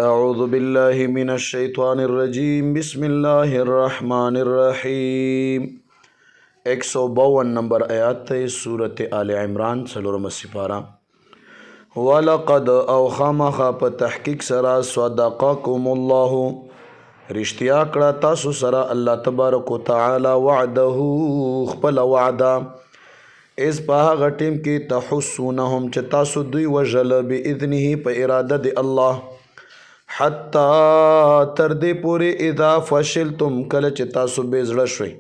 أعوذ بالله من الشیطان الرجیم بسم اللہ الرحمن الرحیم 152 نمبر آیات تے سورة آل عمران سلورم سپارہ وَلَقَدْ أَوْخَمَخَ پا تحقیق سرا صدقكم اللہ رشتیا کڑا تاسو سرا اللہ تبارک و تعالی وعدہو خپل وعدا اس پاہا غٹیم کی تحسونہم چه تاسو دوی وجل بإذنه پا ارادہ دی اللہ حتی تر دې پورې اذا فشلتم کله چې تاسو بې زړه شوئ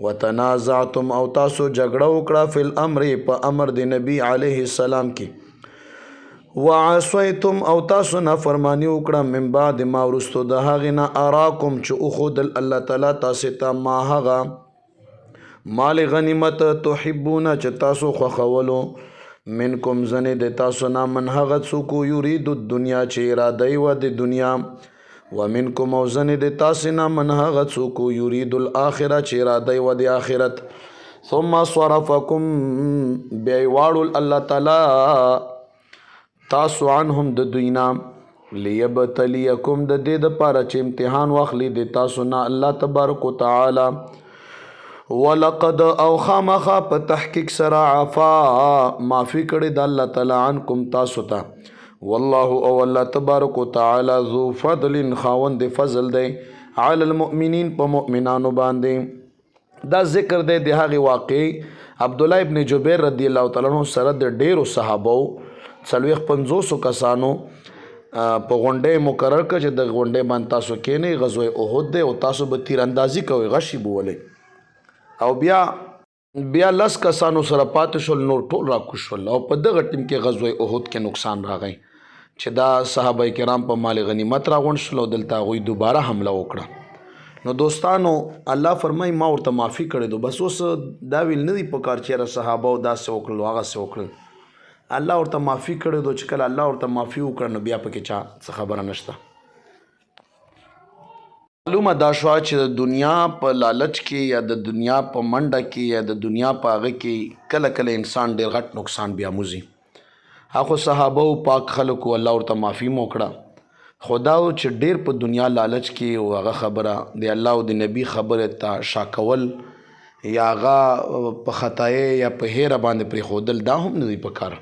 وتنازعتم او تاسو جګړه وکړه فی الامر په امر د نبی علیه السلام کې وعصیتم او تاسو نافرمانی وکړه من بعد ما وروستو د هغې نه اراکم چې وښودل الله تعالی تاسې ته ما هغه مال غنیمت تحبونه چې تاسو خوښولو منکم زنی د تاسو نه من هغه څوک یرید الدنیا چې اراده یې وه د دنیا ومنکم او زنی د تاسې نه من هغه څوک یرید الاخره چې اراده یې وه د آخرت ثم صرفکم بیا یې واړول الله تعالی تاسو عنهم د دوی نه لیبتلیکم د دې دپاره چې امتحان واخلي د تاسو نه الله تبارک وتعالی ولقد او خامخا په تحقیق سره عفا معافی کړی د الله تعالی عنکم تاسو ته والله او الله تبارک وتعالی ذو فضل خاوند فضل دی علی المؤمنین په مؤمنانو باندې دا ذکر دی د هغې واقعې عبدالله ابن جبیر رضی الله تعالی عنہ سره د ډیرو صحابو 450 کسانو په غونډې مقرر کړه چې د غونډې باندې تاسو کینئ غزوه احد دی او تاسو به تیراندازي کوئ غشي به ولئ او بیا لس کسانو سره پاتې شول نور ټول راکوز شول او په دغه ټیم کې غزوه احد کې نقصان راغی چې دا صحابه کرام په مال غنیمت راغونډ شول او دلته هغوی دوباره حمله وکړه نو دوستانو الله فرمایي ما ورته معافي کړی دو بس اوس دا ویل نه دي پکار چې یاره صحابه او داسې وکړل هغسې وکړل الله ورته معافي کړی دو چې کله الله ورته معافي وکړه نو بیا پکې چا څه خبره نشته معلومه دا شوه چې د دنیا په لالچ کې یا د دنیا په منډه کې یا د دنیا په هغه کې کله کله انسان ډېر غټ نقصان بیا موزي هغه صحابه او پاک خلکو الله ورته معافي مو کړه خو دا و چې ډېر په دنیا لالچ کې او هغه خبره د الله او د نبي خبرې ته شا کول یا هغه په خطایې یا په هیره باندې پرېښودل دا هم نه دی پکار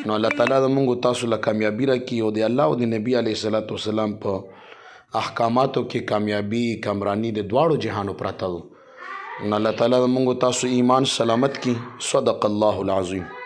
نو الله تعالی زموږ تاسو له کامیابي راکړي او د الله او د نبي علیه الصلاة والسلام په احکاماتو کې کامیابی کامرانی د دواړو جهانو پراته نو الله تعالی موږ تاسو ایمان سلامت کی صدق الله العظیم